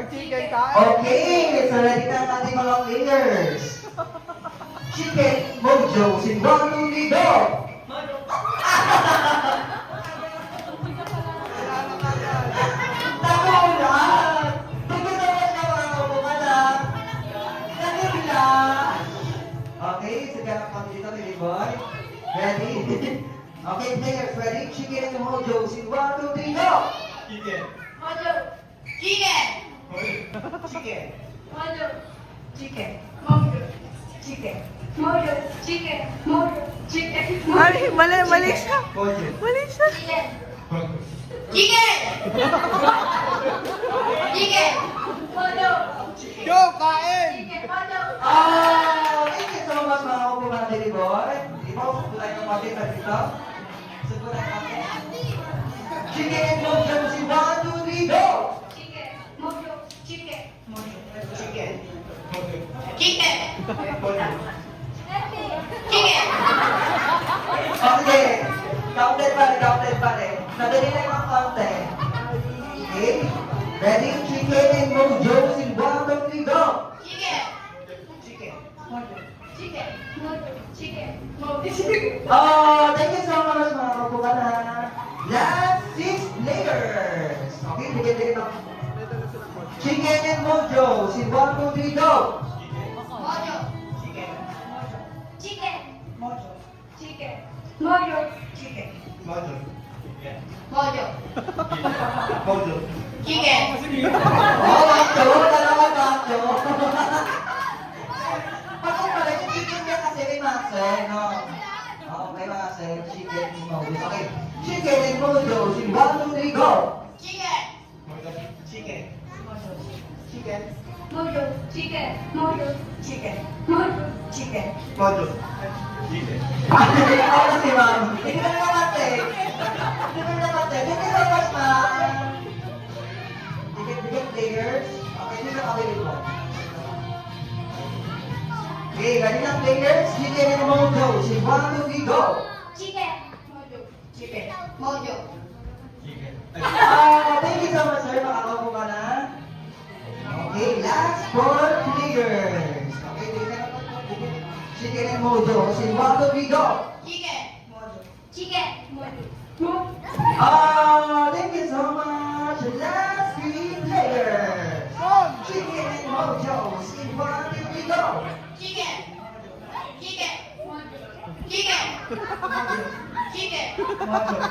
Pag chicken kain. Okay, so ready na ang ating mga players. Chicken Mojo, si 1, 2, 3, go! Tama lang! Tingnan naman siya mga kumala. Dali lang! Okay, sige na kami dito, Billy Boy. Ready? Okay, players, ready? Chicken Mojo, si 1, 2, 3, go! Chicken. Mojo. Chicken. Chicken. Mojo. Chicken. Mojo. Chicken. Mojo. Chicken. Mojo. Chicken. Mali, mali siya. Mojo. Mali siya. Chicken. Chicken. Chicken. Mojo. Go, kain! Chicken. Mojo. Thank you so much mga kumala, Billy Boy. Di ba, subo tayo ng kape sa dito? Subo tayo ng kape. Chicken Mojo, si 1, 2, 3, go! Chicken. Mojo. Chicken. Chicken. Chicken. Mojo. Chicken. Okay. Counted pa rin. Nadali na yung konti. Okay. Ready? Chicken and Mojo, si 1, 2, 3, go! Chicken. Chicken. Chicken. Mojo. Chicken. Mojo. Thank you so much mga kumala. Last 6 players. Okay, bigyan ng Chicken and Mojo, si 1, 2, 3, go! Mojo. Chicken. Chicken. Mojo. Chicken. Mojo. Chicken. Mojo. Mojo. Mojo. Chicken. Macho! Dalawa macho! Bakit pala yung chicken niya kasi may masa, no? Oo, may masa, chicken and Mojo. Okay, Chicken and Mojo, si 1, 2, 3, go! Chicken. Chicken. Chicken. Mojo. Chicken. Mojo. Chicken. Mojo. Chicken. Mojo. Chicken. Ako si ma'am. Hindi ko na namate. Hindi ko na namate. Thank you so much, ma'am. Bigyan players. Okay, hindi na kabilit mo. Okay, ganyan ang players. Chicken and Mojo. Si 1, 2, 3, go! Chicken. Mojo. Chicken. Mojo. Chicken. Thank you so much, sir. Makakapo ka na. Okay, last 4 players. Okay, Chicken and Mojo. Si 1, 2, 3, go! Chicken. Mojo. Chicken. Mojo. Mojo. Thank you so much. Last 3 players. Chicken and Mojo. Si 1, 2, 3, go! Chicken. Chicken. Chicken. Mojo. Chicken. Mojo.